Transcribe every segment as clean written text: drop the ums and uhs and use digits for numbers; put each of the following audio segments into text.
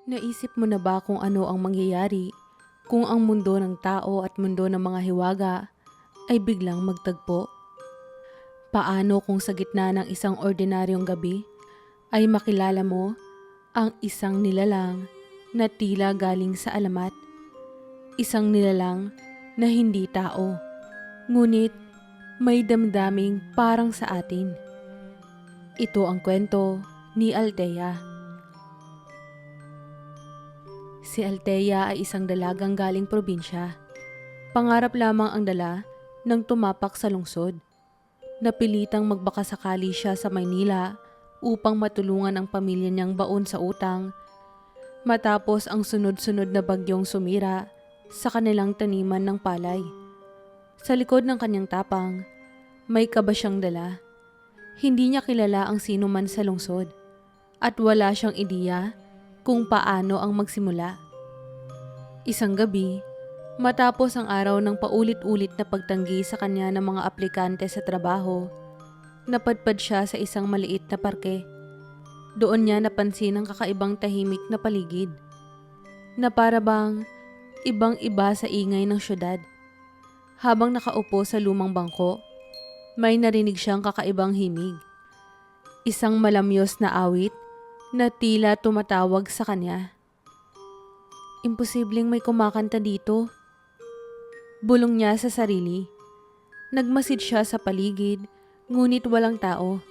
Naisip mo na ba kung ano ang mangyayari kung ang mundo ng tao at mundo ng mga hiwaga ay biglang magtagpo? Paano kung sa gitna ng isang ordinaryong gabi ay makilala mo ang isang nilalang na tila galing sa alamat? Isang nilalang na hindi tao, ngunit may damdaming parang sa atin. Ito ang kwento ni Althea. Si Althea ay isang dalagang galing probinsya. Pangarap lamang ang dala nang tumapak sa lungsod. Napilitang magbakasakali siya sa Maynila upang matulungan ang pamilya niyang baon sa utang matapos ang sunod-sunod na bagyong sumira sa kanilang taniman ng palay. Sa likod ng kanyang tapang, may kaba siyang dala. Hindi niya kilala ang sino man sa lungsod at wala siyang ideya kung paano ang magsimula. Isang gabi, matapos ang araw ng paulit-ulit na pagtanggi sa kanya ng mga aplikante sa trabaho, napadpad siya sa isang maliit na parke. Doon niya napansin ang kakaibang tahimik na paligid, na para bang ibang-iba sa ingay ng syudad. Habang nakaupo sa lumang bangko, may narinig siyang kakaibang himig. Isang malamyos na awit na tila tumatawag sa kanya. Imposibleng may kumakanta dito. Bulong niya sa sarili. Nagmasid siya sa paligid, ngunit walang tao.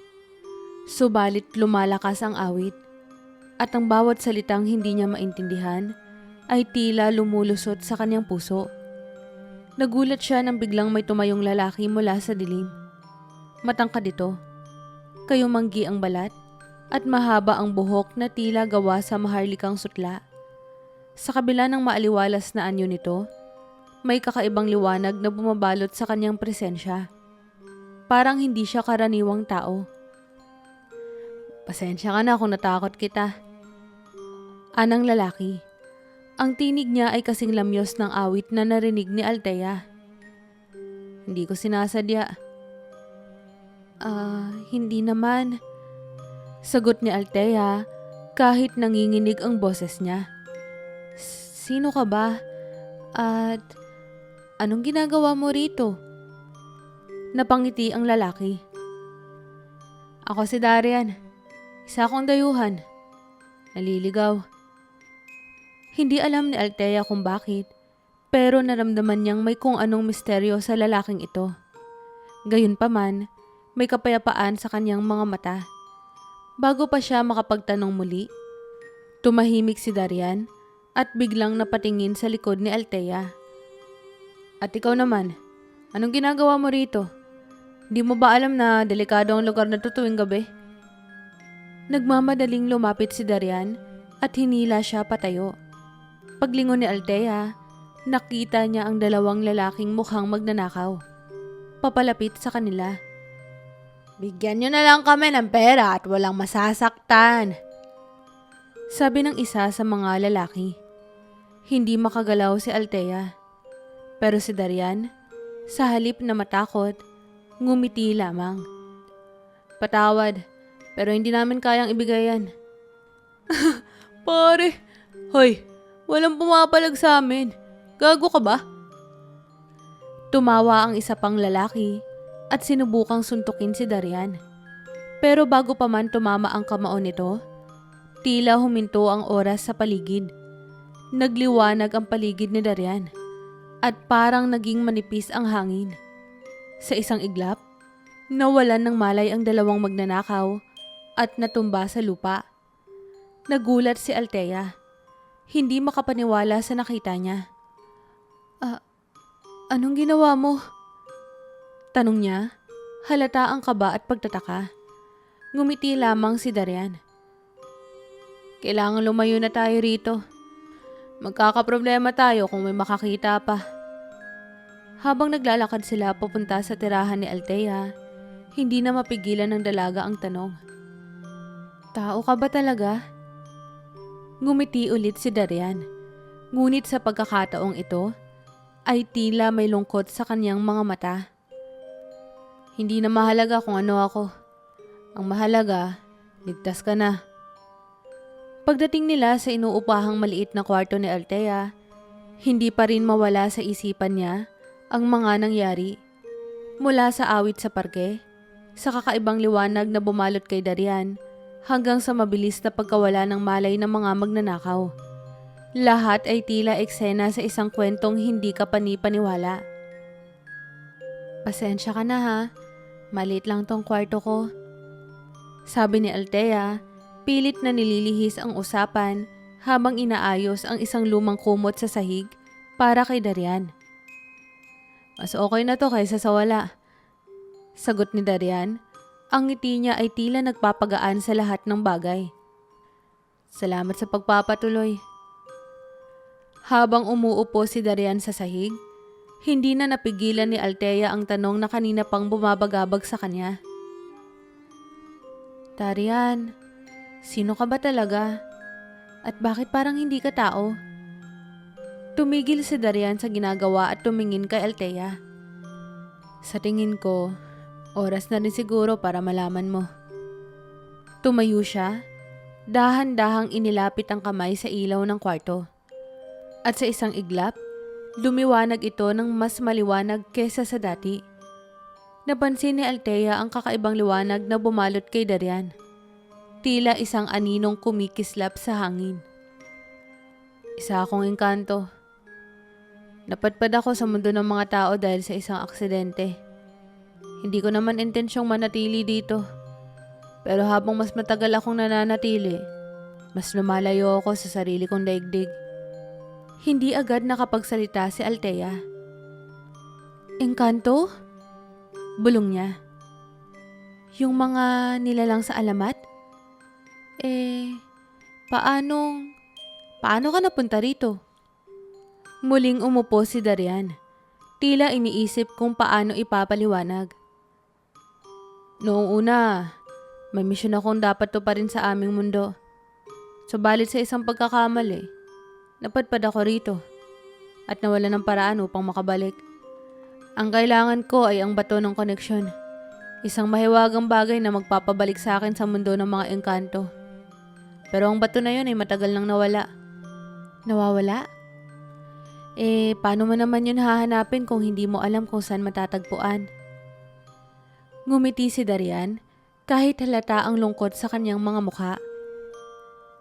Subalit lumalakas ang awit, at ang bawat salitang hindi niya maintindihan ay tila lumulusot sa kanyang puso. Nagulat siya nang biglang may tumayong lalaki mula sa dilim. Matangkad ito, kayumanggi ang balat, at mahaba ang buhok na tila gawa sa maharlikang sutla. Sa kabila ng maaliwalas na anyo nito, may kakaibang liwanag na bumabalot sa kanyang presensya. Parang hindi siya karaniwang tao. Pasensya ka na kung natakot kita. Anang lalaki. Ang tinig niya ay kasing lamyos ng awit na narinig ni Althea. Hindi ko sinasadya. Hindi naman. Sagot ni Althea kahit nanginginig ang boses niya. Sino ka ba? At anong ginagawa mo rito? Napangiti ang lalaki. Ako si Darian. Isa akong dayuhan. Naliligaw. Hindi alam ni Althea kung bakit, pero naramdaman niyang may kung anong misteryo sa lalaking ito. Gayunpaman, may kapayapaan sa kanyang mga mata. Bago pa siya makapagtanong muli, tumahimik si Darian at biglang napatingin sa likod ni Althea. At ikaw naman, anong ginagawa mo rito? Di mo ba alam na delikado ang lugar na to tuwing gabi? Nagmamadaling lumapit si Darian at hinila siya patayo. Paglingon ni Althea, nakita niya ang dalawang lalaking mukhang magnanakaw. Papalapit sa kanila. Bigyan niyo na lang kami ng pera at walang masasaktan, sabi ng isa sa mga lalaki. Hindi makagalaw si Althea. Pero si Darian, sa halip na matakot, ngumiti lamang. Patawad, pero hindi namin kayang ibigay yan. Pare, hoy, walang pumapalag sa amin. Gago ka ba? Tumawa ang isa pang lalaki at sinubukang suntukin si Darian. Pero bago pa man tumama ang kamao nito, tila huminto ang oras sa paligid. Nagliwanag ang paligid ni Darian at parang naging manipis ang hangin. Sa isang iglap, nawalan ng malay ang dalawang magnanakaw at natumba sa lupa. Nagulat si Althea. Hindi makapaniwala sa nakita niya. Anong ginawa mo? Tanong niya, halata ang kaba at pagtataka. Ngumiti lamang si Darian. Kailangan lumayo na tayo rito. Magkakaproblema tayo kung may makakita pa. Habang naglalakad sila papunta sa tirahan ni Althea, hindi na mapigilan ng dalaga ang tanong. Tao ka ba talaga? Ngumiti ulit si Darian. Ngunit sa pagkakataong ito, ay tila may lungkot sa kanyang mga mata. Hindi na mahalaga kung ano ako. Ang mahalaga, ligtas ka na. Pagdating nila sa inuupahang maliit na kwarto ni Althea, hindi pa rin mawala sa isipan niya ang mga nangyari. Mula sa awit sa parke, sa kakaibang liwanag na bumalot kay Darian, hanggang sa mabilis na pagkawala ng malay ng mga magnanakaw. Lahat ay tila eksena sa isang kwentong hindi ka panipaniwala. Pasensya ka na ha, maliit lang tong kwarto ko. Sabi ni Althea, pilit na nililihis ang usapan habang inaayos ang isang lumang kumot sa sahig para kay Darian. Mas okay na to kaysa sa wala. Sagot ni Darian, ang ngiti niya ay tila nagpapagaan sa lahat ng bagay. Salamat sa pagpapatuloy. Habang umuupo si Darian sa sahig, hindi na napigilan ni Althea ang tanong na kanina pang bumabagabag sa kanya. Darian, sino ka ba talaga? At bakit parang hindi ka tao? Tumigil si Darian sa ginagawa at tumingin kay Althea. Sa tingin ko, oras na rin siguro para malaman mo. Tumayo siya, dahan-dahang inilapit ang kamay sa ilaw ng kwarto. At sa isang iglap, lumiwanag ito ng mas maliwanag kesa sa dati. Napansin ni Althea ang kakaibang liwanag na bumalot kay Darian. Tila isang aninong kumikislap sa hangin. Isa akong engkanto. Napadpad ako sa mundo ng mga tao dahil sa isang aksidente. Hindi ko naman intensyong manatili dito. Pero habang mas matagal akong nananatili, mas lumalayo ako sa sarili kong daigdig. Hindi agad nakapagsalita si Althea. Engkanto? Bulong niya. Yung mga nilalang sa alamat? Paano ka napunta rito? Muling umupo si Darian. Tila iniisip kung paano ipapaliwanag. Noong una, may misyon akong dapat tuparin sa aming mundo. Subalit sa isang pagkakamali, napadpad ako rito at nawala ng paraan upang makabalik. Ang kailangan ko ay ang bato ng koneksyon. Isang mahiwagang bagay na magpapabalik sa akin sa mundo ng mga engkanto. Pero ang bato na yun ay matagal nang nawala. Nawawala? Paano mo naman yun hahanapin kung hindi mo alam kung saan matatagpuan? Ngumiti si Darian kahit halata ang lungkot sa kanyang mga mukha.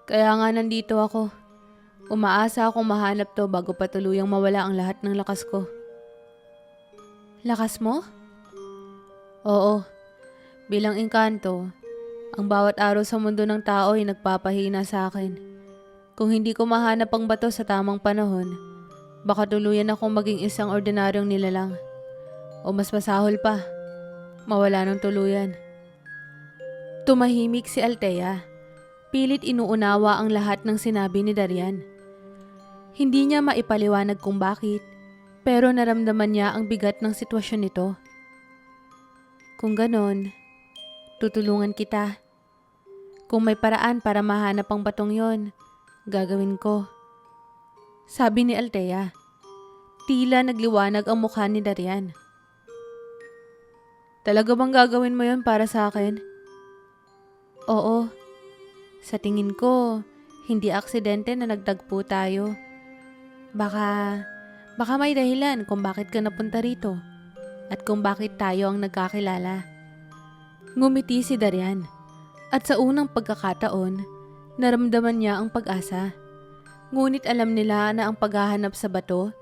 Kaya nga nandito ako. Umaasa akong mahanap to bago pa tuluyang mawala ang lahat ng lakas ko. Lakas mo? Oo. Bilang engkanto, ang bawat araw sa mundo ng tao ay nagpapahina sa akin. Kung hindi ko mahanap ang bato sa tamang panahon, baka tuluyan akong maging isang ordinaryong nilalang. O mas masahol pa, mawala ng tuluyan. Tumahimik si Althea. Pilit inuunawa ang lahat ng sinabi ni Darian. Hindi niya maipaliwanag kung bakit, pero naramdaman niya ang bigat ng sitwasyon nito. Kung ganon, tutulungan kita. Kung may paraan para mahanap ang batong yon, gagawin ko. Sabi ni Althea. Tila nagliwanag ang mukha ni Darian. Talaga bang gagawin mo yon para sa akin? Oo. Sa tingin ko, hindi aksidente na nagtagpo tayo. Baka may dahilan kung bakit ka napunta rito at kung bakit tayo ang nagkakilala. Ngumiti si Darian at sa unang pagkakataon, naramdaman niya ang pag-asa. Ngunit alam nila na ang paghahanap sa bato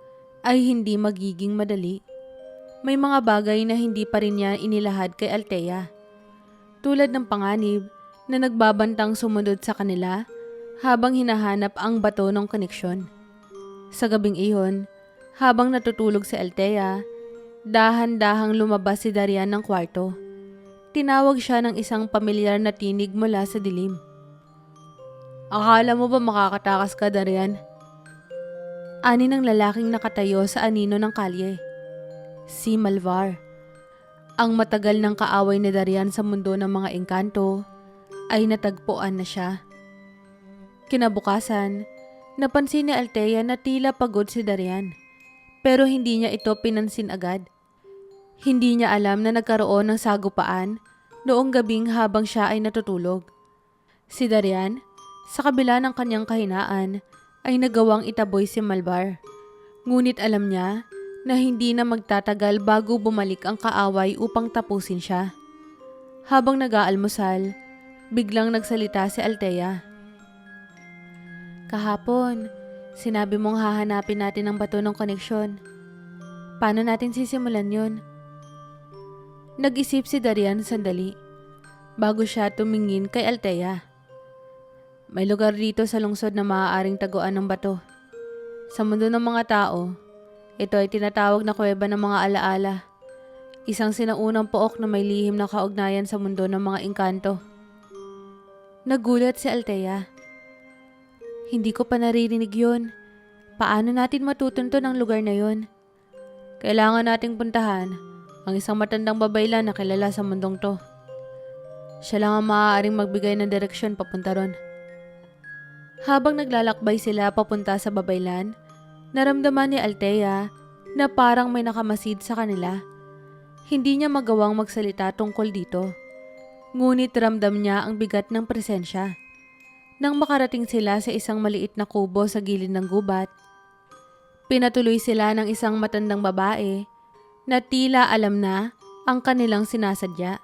ay hindi magiging madali. May mga bagay na hindi pa rin niya inilahad kay Althea. Tulad ng panganib na nagbabantang sumunod sa kanila habang hinahanap ang bato ng koneksyon. Sa gabing iyon, habang natutulog si Althea, dahan-dahang lumabas si Darian ng kwarto. Tinawag siya ng isang pamilyar na tinig mula sa dilim. Akala mo ba makakatakas ka, Darian? Ani ng lalaking nakatayo sa anino ng kalye. Si Malvar. Ang matagal ng kaaway ni Darian sa mundo ng mga engkanto ay natagpuan na siya. Kinabukasan, napansin ni Althea na tila pagod si Darian, pero hindi niya ito pinansin agad. Hindi niya alam na nagkaroon ng sagupaan noong gabing habang siya ay natutulog. Si Darian, Sa kabila ng kanyang kahinaan, ay nagawang itaboy si Malvar. Ngunit alam niya na hindi na magtatagal bago bumalik ang kaaway upang tapusin siya. Habang nag-aalmusal, biglang nagsalita si Althea. Kahapon, sinabi mong hahanapin natin ang bato ng koneksyon. Paano natin sisimulan yon? Nag-isip si Darian sandali bago siya tumingin kay Althea. May lugar dito sa lungsod na maaaring taguan ng bato. Sa mundo ng mga tao, ito ay tinatawag na kuweba ng mga alaala. Isang sinaunang pook na may lihim na kaugnayan sa mundo ng mga engkanto. Nagulat si Althea. Hindi ko pa naririnig yun. Paano natin matutunton ang lugar na yon? Kailangan nating puntahan ang isang matandang babaylan na kilala sa mundong to. Siya lang ang maaaring magbigay ng direksyon papunta ron. Habang naglalakbay sila papunta sa babaylan, naramdaman ni Althea na parang may nakamasid sa kanila. Hindi niya magawang magsalita tungkol dito. Ngunit ramdam niya ang bigat ng presensya. Nang makarating sila sa isang maliit na kubo sa gilid ng gubat, pinatuloy sila ng isang matandang babae na tila alam na ang kanilang sinasadya.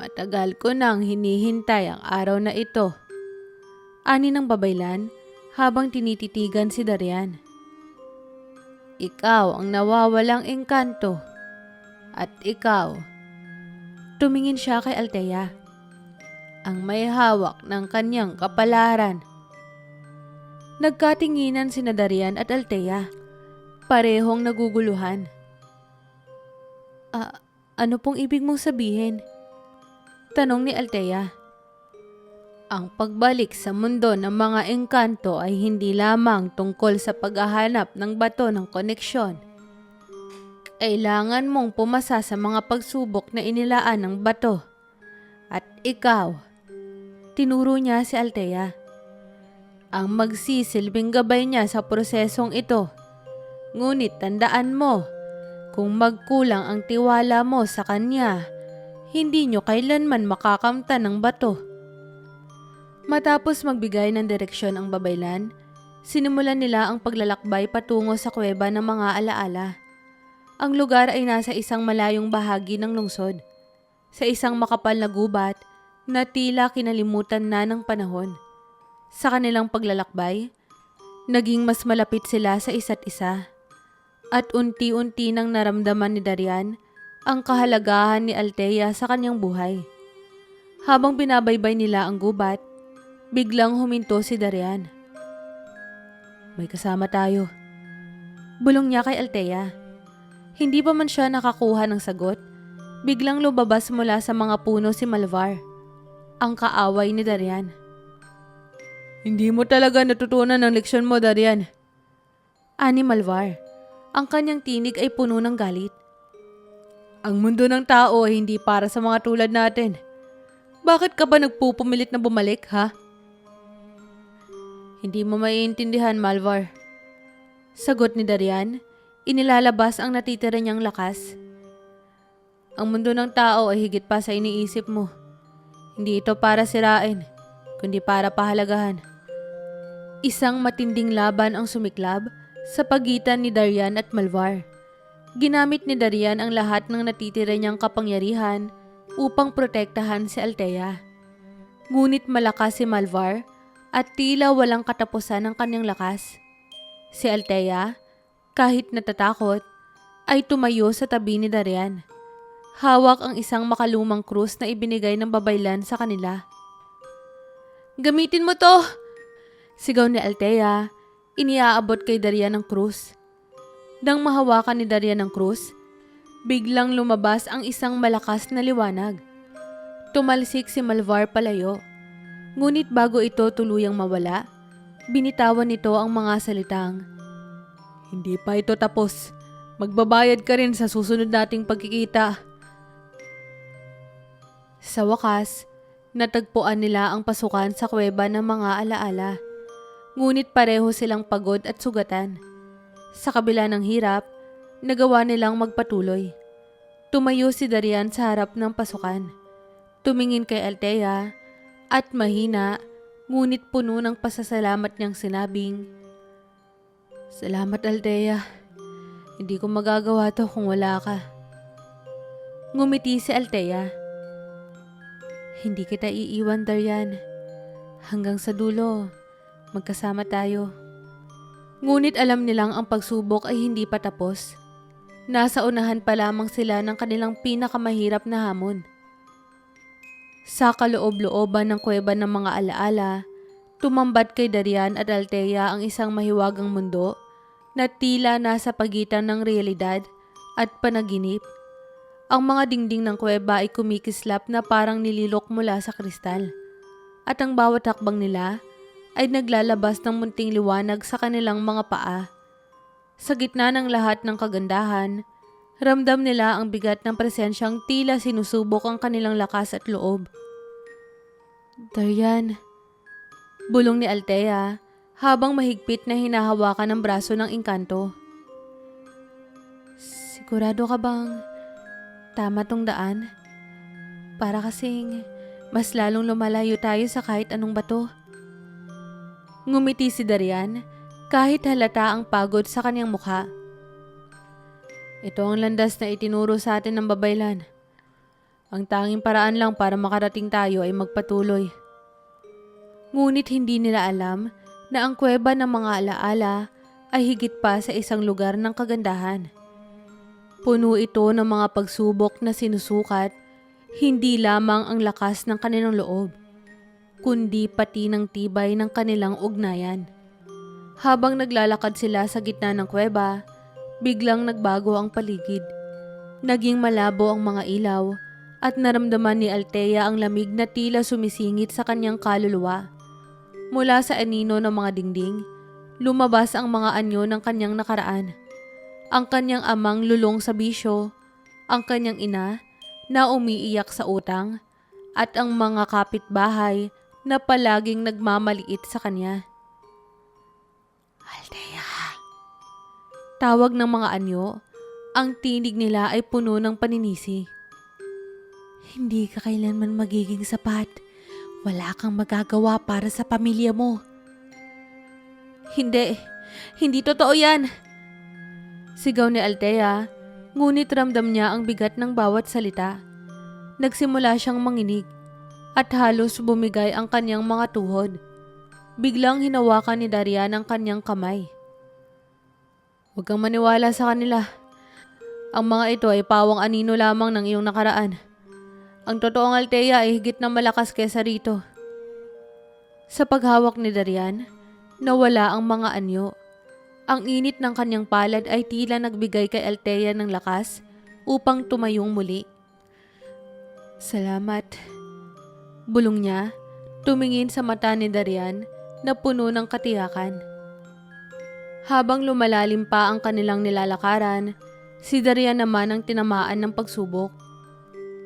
Matagal ko nang hinihintay ang araw na ito, ani ng babaylan habang tinititigan si Darian. Ikaw ang nawawalang engkanto. At ikaw, tumingin siya kay Althea, ang may hawak ng kanyang kapalaran. Nagkatinginan sina Darian at Althea, parehong naguguluhan. Ano pong ibig mong sabihin? Tanong ni Althea. Ang pagbalik sa mundo ng mga engkanto ay hindi lamang tungkol sa paghahanap ng bato ng koneksyon. Kailangan mong pumasa sa mga pagsubok na inilaan ng bato. At ikaw, tinuro niya si Althea, ang magsisilbing gabay niya sa prosesong ito. Ngunit tandaan mo, kung magkulang ang tiwala mo sa kanya, hindi niyo kailanman makakamtan ng bato. Matapos magbigay ng direksyon ang babaylan, sinimulan nila ang paglalakbay patungo sa kuweba ng mga alaala. Ang lugar ay nasa isang malayong bahagi ng lungsod, sa isang makapal na gubat na tila kinalimutan na ng panahon. Sa kanilang paglalakbay, naging mas malapit sila sa isa't isa. At unti-unti nang naramdaman ni Darian ang kahalagahan ni Althea sa kanyang buhay. Habang binabaybay nila ang gubat, biglang huminto si Darian. May kasama tayo. Bulong niya kay Althea. Hindi pa man siya nakakuha ng sagot, biglang lumabas mula sa mga puno si Malvar, ang kaaway ni Darian. Hindi mo talaga natutunan ang leksyon mo, Darian. Ani Malvar. Ang kanyang tinig ay puno ng galit. Ang mundo ng tao ay hindi para sa mga tulad natin. Bakit ka ba nagpupumilit na bumalik, ha? Hindi mo maiintindihan, Malvar. Sagot ni Darian, inilalabas ang natitira niyang lakas. Ang mundo ng tao ay higit pa sa iniisip mo. Hindi ito para sirain, kundi para pahalagahan. Isang matinding laban ang sumiklab sa pagitan ni Darian at Malvar. Ginamit ni Darian ang lahat ng natitira niyang kapangyarihan upang protektahan si Althea. Ngunit malakas si Malvar at tila walang katapusan ang kanyang lakas. Si Althea, kahit natatakot, ay tumayo sa tabi ni Darian. Hawak ang isang makalumang krus na ibinigay ng babaylan sa kanila. Gamitin mo to! Sigaw ni Althea, iniaabot kay Darian ang krus. Nang mahawakan ni Darian ang krus, biglang lumabas ang isang malakas na liwanag. Tumalsik si Malvar palayo. Ngunit bago ito tuluyang mawala, binitawan nito ang mga salitang, "Hindi pa ito tapos. Magbabayad ka rin sa susunod nating pagkikita." Sa wakas, natagpuan nila ang pasukan sa kuweba ng mga alaala. Ngunit pareho silang pagod at sugatan. Sa kabila ng hirap, nagawa nilang magpatuloy. Tumayo si Darian sa harap ng pasukan. Tumingin kay Althea at mahina Ngunit puno ng pasasalamat niyang sinabing, "Salamat Althea, hindi ko magagawa to kung wala ka." Ngumiti si Althea. "Hindi kita iiwan, Darian. Hanggang sa dulo, magkasama tayo." Ngunit alam nilang ang pagsubok ay hindi pa tapos. Nasa unahan pa lamang sila ng kanilang pinakamahirap na hamon. Sa kaloob-looban ng kuweba ng mga alaala, tumambad kay Darian at Althea ang isang mahiwagang mundo na tila nasa pagitan ng realidad at panaginip. Ang mga dingding ng kuweba ay kumikislap na parang nililok mula sa kristal, at ang bawat hakbang nila ay naglalabas ng munting liwanag sa kanilang mga paa. Sa gitna ng lahat ng kagandahan, ramdam nila ang bigat ng presensyang tila sinusubok ang kanilang lakas at loob. "Darian," bulong ni Althea habang mahigpit na hinahawakan ng braso ng engkanto. "Sigurado ka bang tama tong daan? Para kasing mas lalong lumalayo tayo sa kahit anong bato." Ngumiti si Darian kahit halata ang pagod sa kanyang mukha. "Ito ang landas na itinuro sa atin ng babaylan. Ang tanging paraan lang para makarating tayo ay magpatuloy." Ngunit hindi nila alam na ang kuweba ng mga alaala ay higit pa sa isang lugar ng kagandahan. Puno ito ng mga pagsubok na sinusukat hindi lamang ang lakas ng kanilang loob, kundi pati ng tibay ng kanilang ugnayan. Habang naglalakad sila sa gitna ng kuweba, biglang nagbago ang paligid. Naging malabo ang mga ilaw at naramdaman ni Althea ang lamig na tila sumisingit sa kanyang kaluluwa. Mula sa anino ng mga dingding, lumabas ang mga anyo ng kanyang nakaraan. Ang kanyang amang lulong sa bisyo, ang kanyang ina na umiiyak sa utang, at ang mga kapitbahay na palaging nagmamaliit sa kanya. "Althea!" Tawag ng mga anyo. Ang tinig nila ay puno ng paninisi. "Hindi ka kailanman magiging sapat. Wala kang magagawa para sa pamilya mo." Hindi totoo yan!" Sigaw ni Althea, ngunit ramdam niya ang bigat ng bawat salita. Nagsimula siyang manginig at halos bumigay ang kanyang mga tuhod. Biglang hinawakan ni Darian ang kanyang kamay. "Huwag kang maniwala sa kanila. Ang mga ito ay pawang anino lamang ng iyong nakaraan. Ang totoong Althea ay higit na malakas kaysa rito." Sa paghawak ni Darian, nawala ang mga anyo. Ang init ng kanyang palad ay tila nagbigay kay Althea ng lakas upang tumayong muli. "Salamat," bulong niya, tumingin sa mata ni Darian na puno ng katiyakan. Habang lumalalim pa ang kanilang nilalakaran, si Darian naman ang tinamaan ng pagsubok.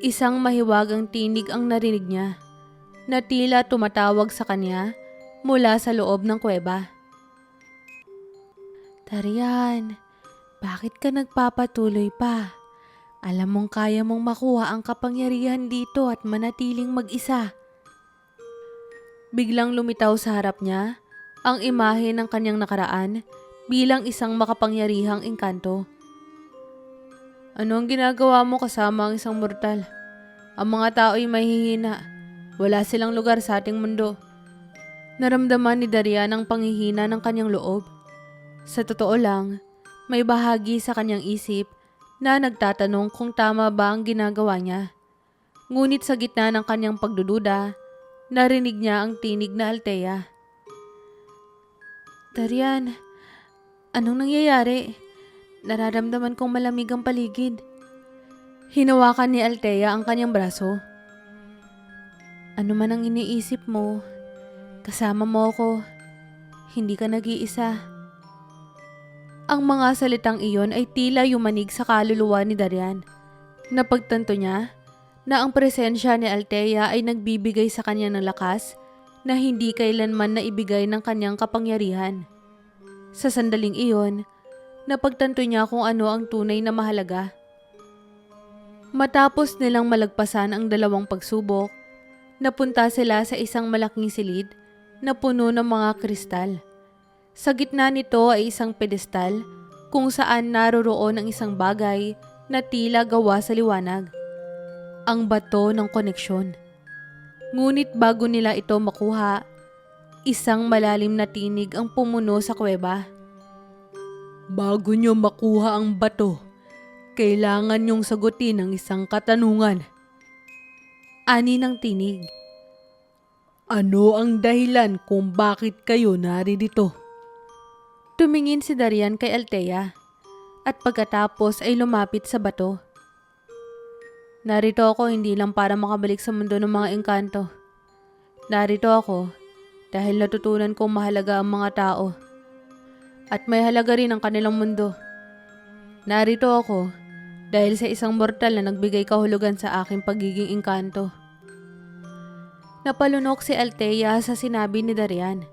Isang mahiwagang tinig ang narinig niya, na tila tumatawag sa kanya mula sa loob ng kuweba. "Darian, bakit ka nagpapatuloy pa? Alam mong kaya mong makuha ang kapangyarihan dito at manatiling mag-isa." Biglang lumitaw sa harap niya ang imahe ng kanyang nakaraan bilang isang makapangyarihang engkanto. "Ano ang ginagawa mo kasama ang isang mortal? Ang mga tao ay mahihina. Wala silang lugar sa ating mundo." Naramdaman ni Darian ang panghihina ng kanyang loob. Sa totoo lang, may bahagi sa kanyang isip na nagtatanong kung tama ba ang ginagawa niya. Ngunit sa gitna ng kanyang pagdududa, narinig niya ang tinig na Althea. "Darian, anong nangyayari? Nararamdaman kong malamig ang paligid." Hinawakan ni Althea ang kanyang braso. "Ano man ang iniisip mo, kasama mo ako. Hindi ka nag-iisa." Ang mga salitang iyon ay tila yumanig sa kaluluwa ni Darian. Napagtanto niya na ang presensya ni Althea ay nagbibigay sa kanya ng lakas na hindi kailanman naibigay ng kanyang kapangyarihan. Sa sandaling iyon, napagtanto niya kung ano ang tunay na mahalaga. Matapos nilang malagpasan ang dalawang pagsubok, napunta sila sa isang malaking silid na puno ng mga kristal. Sa gitna nito ay isang pedestal kung saan naroroon ang isang bagay na tila gawa sa liwanag. Ang bato ng koneksyon. Ngunit bago nila ito makuha, isang malalim na tinig ang pumuno sa kuweba. Bago nyo makuha ang bato, kailangan nyong sagutin ang isang katanungan. Ani ng tinig. Ano ang dahilan kung bakit kayo naririto? Tumingin si Darian kay Althea at pagkatapos ay lumapit sa bato. Narito ako hindi lang para makabalik sa mundo ng mga engkanto. Narito ako dahil natutunan kong mahalaga ang mga tao. At may halaga rin ang kanilang mundo. Narito ako dahil sa isang mortal na nagbigay kahulugan sa aking pagiging engkanto. Napalunok si Althea sa sinabi ni Darian,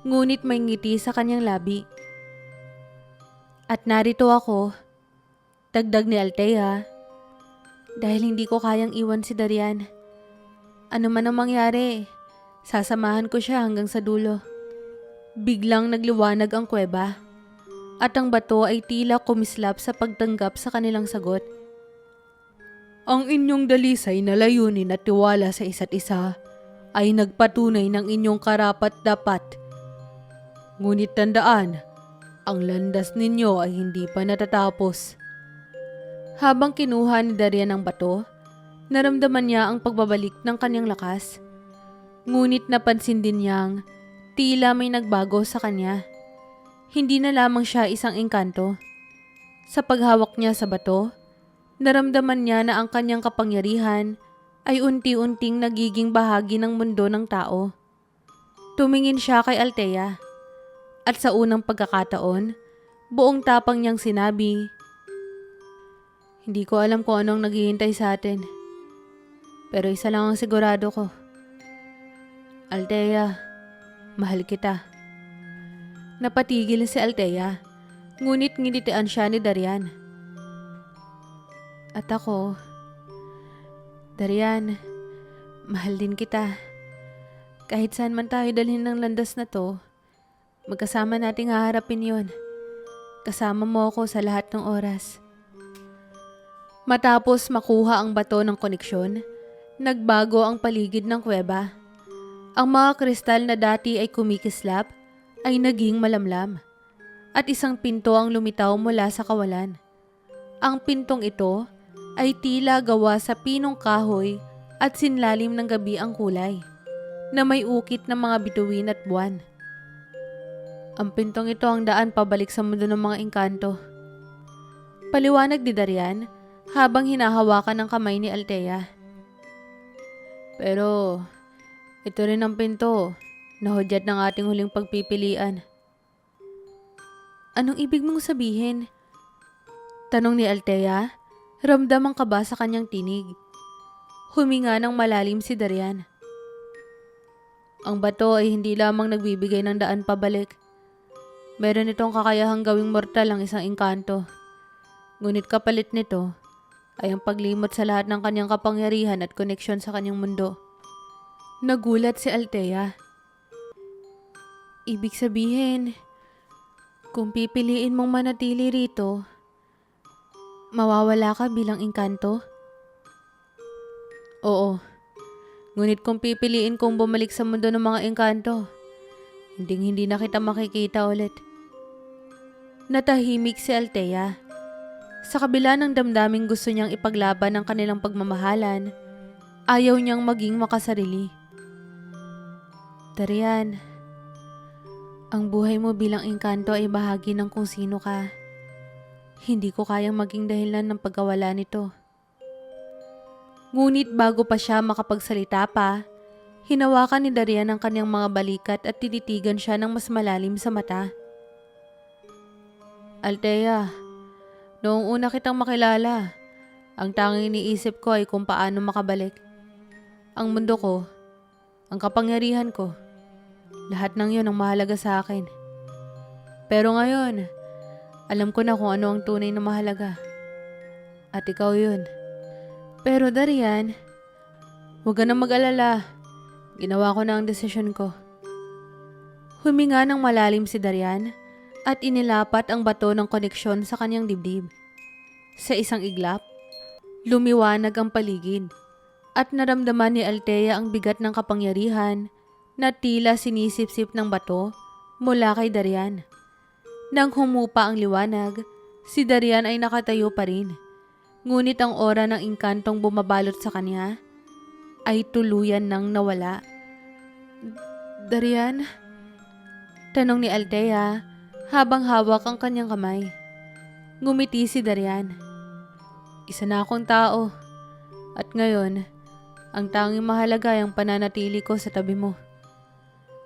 ngunit may ngiti sa kanyang labi. At narito ako, dagdag ni Althea, dahil hindi ko kayang iwan si Darian. Ano man ang mangyari, sasamahan ko siya hanggang sa dulo. Biglang nagliwanag ang kuweba, at ang bato ay tila kumislap sa pagtanggap sa kanilang sagot. Ang inyong dalisay na layunin at tiwala sa isa't isa ay nagpatunay ng inyong karapat-dapat. Ngunit tandaan, ang landas ninyo ay hindi pa natatapos. Habang kinuha ni Darian ang bato, naramdaman niya ang pagbabalik ng kanyang lakas. Ngunit napansin din niyang tila may nagbago sa kanya. Hindi na lamang siya isang engkanto. Sa paghawak niya sa bato, naramdaman niya na ang kanyang kapangyarihan ay unti-unting nagiging bahagi ng mundo ng tao. Tumingin siya kay Althea at sa unang pagkakataon, buong tapang niyang sinabi, hindi ko alam kung anong naghihintay sa atin. Pero isa lang ang sigurado ko. Althea, mahal kita. Napatigil si Althea, ngunit nginitian siya ni Darian. At ako, Darian, mahal din kita. Kahit saan man tayo dalhin ng landas na to, magkasama nating haharapin yon. Kasama mo ako sa lahat ng oras. Matapos makuha ang bato ng koneksyon, nagbago ang paligid ng kuweba. Ang mga kristal na dati ay kumikislap ay naging malamlam at isang pinto ang lumitaw mula sa kawalan. Ang pintong ito ay tila gawa sa pinong kahoy at sinlalim ng gabi ang kulay na may ukit ng mga bituin at buwan. Ang pintong ito ang daan pabalik sa mundo ng mga engkanto. Paliwanag ni Darian habang hinahawakan ang kamay ni Althea. Pero ito rin ang pinto na hudyat ng ating huling pagpipilian. Anong ibig mong sabihin? Tanong ni Althea, ramdam ang kaba sa kanyang tinig. Huminga ng malalim si Darian. Ang bato ay hindi lamang nagbibigay ng daan pabalik. Meron itong kakayahang gawing mortal ang isang engkanto. Ngunit kapalit nito ay ang paglimot sa lahat ng kanyang kapangyarihan at koneksyon sa kanyang mundo. Nagulat si Althea. Ibig sabihin, kung pipiliin mong manatili rito, mawawala ka bilang engkanto? Oo. Ngunit kung pipiliin kong bumalik sa mundo ng mga engkanto, hindi na kita makikita ulit. Natahimik si Althea. Sa kabila ng damdaming gusto niyang ipaglaban ang kanilang pagmamahalan, ayaw niyang maging makasarili. Darian, ang buhay mo bilang engkanto ay bahagi ng kung sino ka. Hindi ko kayang maging dahilan ng pagkawala nito. Ngunit bago pa siya makapagsalita pa, hinawakan ni Darian ang kanyang mga balikat at tinitigan siya ng mas malalim sa mata. Althea, noong una kitang makilala, ang tanging iniisip ko ay kung paano makabalik. Ang mundo ko, ang kapangyarihan ko, lahat ng yun ang mahalaga sa akin. Pero ngayon, alam ko na kung ano ang tunay na mahalaga. At ikaw yun. Pero Darian, huwag ka na mag-alala. Ginawa ko na ang desisyon ko. Huminga ng malalim si Darian at inilapat ang bato ng koneksyon sa kanyang dibdib. Sa isang iglap, lumiwanag ang paligid at naramdaman ni Althea ang bigat ng kapangyarihan na tila sinisip-sip ng bato mula kay Darian. Nang humupa ang liwanag, si Darian ay nakatayo pa rin. Ngunit ang aura ng inkantong bumabalot sa kanya ay tuluyan nang nawala. Darian? Tanong ni Althea habang hawak ang kanyang kamay. Ngumiti si Darian. Isa na akong tao. At ngayon, ang tanging mahalaga ay ang pananatili ko sa tabi mo.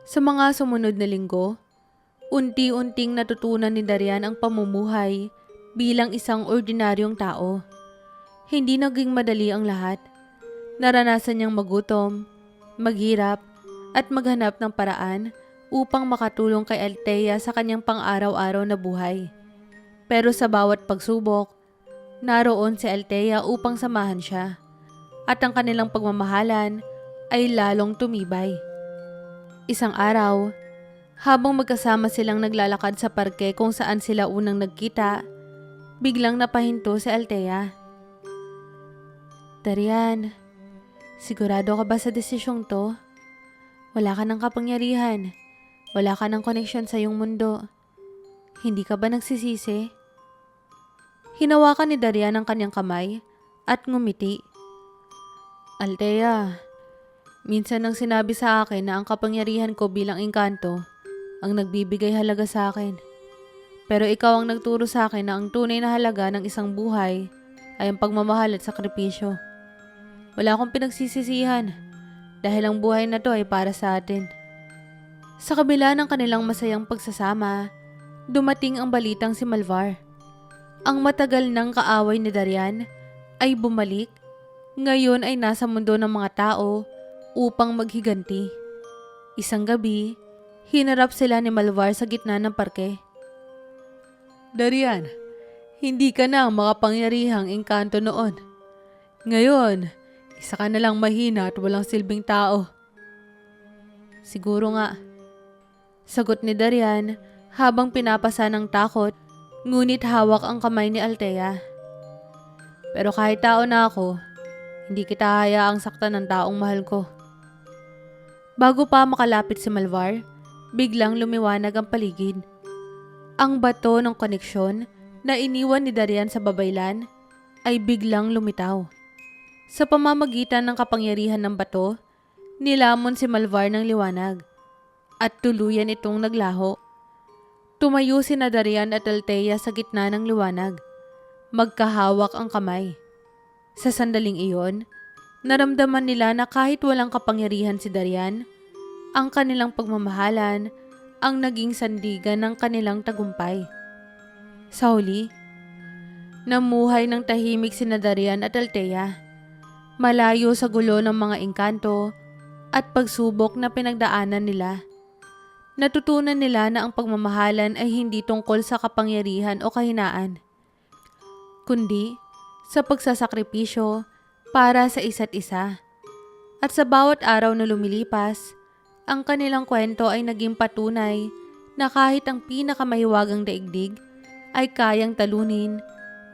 Sa mga sumunod na linggo, unti-unting natutunan ni Darian ang pamumuhay bilang isang ordinaryong tao. Hindi naging madali ang lahat. Naranasan niyang magutom, maghirap, at maghanap ng paraan upang makatulong kay Althea sa kanyang pang-araw-araw na buhay. Pero sa bawat pagsubok, naroon si Althea upang samahan siya, at ang kanilang pagmamahalan ay lalong tumibay. Isang araw, habang magkasama silang naglalakad sa parke kung saan sila unang nagkita, biglang napahinto si Althea. Darian, sigurado ka ba sa desisyong to? Wala ka ng kapangyarihan. Wala ka ng koneksyon sa iyong mundo. Hindi ka ba nagsisisi? Hinawakan ni Darian ang kanyang kamay at ngumiti. Althea, minsan nang sinabi sa akin na ang kapangyarihan ko bilang engkanto ang nagbibigay halaga sa akin. Pero ikaw ang nagturo sa akin na ang tunay na halaga ng isang buhay ay ang pagmamahal at sakripisyo. Wala akong pinagsisisihan dahil ang buhay na to ay para sa atin. Sa kabila ng kanilang masayang pagsasama, dumating ang balitang si Malvar. Ang matagal ng kaaway ni Darian ay bumalik. Ngayon ay nasa mundo ng mga tao upang maghiganti. Isang gabi, hinarap sila ni Malvar sa gitna ng parke. Darian, hindi ka na ang makapangyarihang engkanto noon. Ngayon, isa ka na lang mahina at walang silbing tao. Siguro nga. Sagot ni Darian habang pinapasa ng takot, ngunit hawak ang kamay ni Althea. Pero kahit tao na ako, hindi kita hayaang saktan ng taong mahal ko. Bago pa makalapit si Malvar, biglang lumiwanag ang paligid. Ang bato ng koneksyon na iniwan ni Darian sa babaylan ay biglang lumitaw. Sa pamamagitan ng kapangyarihan ng bato, nilamon si Malvar ng liwanag at tuluyan itong naglaho. Tumayo si Darian at Althea sa gitna ng liwanag. Magkahawak ang kamay. Sa sandaling iyon, naramdaman nila na kahit walang kapangyarihan si Darian, ang kanilang pagmamahalan ang naging sandigan ng kanilang tagumpay. Sa huli, namuhay ng tahimik si Darian at Althea. Malayo sa gulo ng mga engkanto at pagsubok na pinagdaanan nila. Natutunan nila na ang pagmamahalan ay hindi tungkol sa kapangyarihan o kahinaan, kundi sa pagsasakripisyo para sa isa't isa. At sa bawat araw na lumilipas, ang kanilang kwento ay naging patunay na kahit ang pinakamahiwagang daigdig ay kayang talunin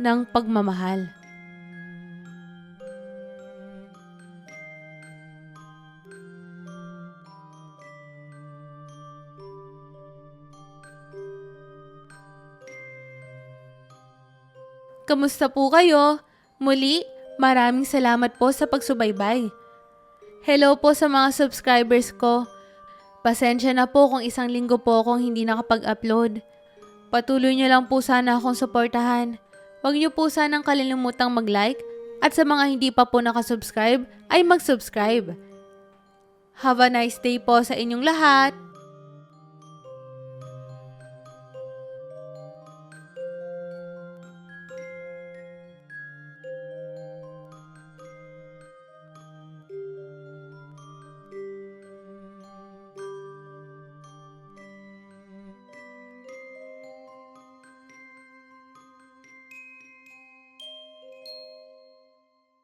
ng pagmamahal. Kamusta po kayo? Muli, maraming salamat po sa pagsubaybay. Hello po sa mga subscribers ko. Pasensya na po kung isang linggo po akong hindi nakapag-upload. Patuloy niyo lang po sana akong suportahan. Huwag niyo po sanang kalilimutang mag-like at sa mga hindi pa po nakasubscribe ay mag-subscribe. Have a nice day po sa inyong lahat!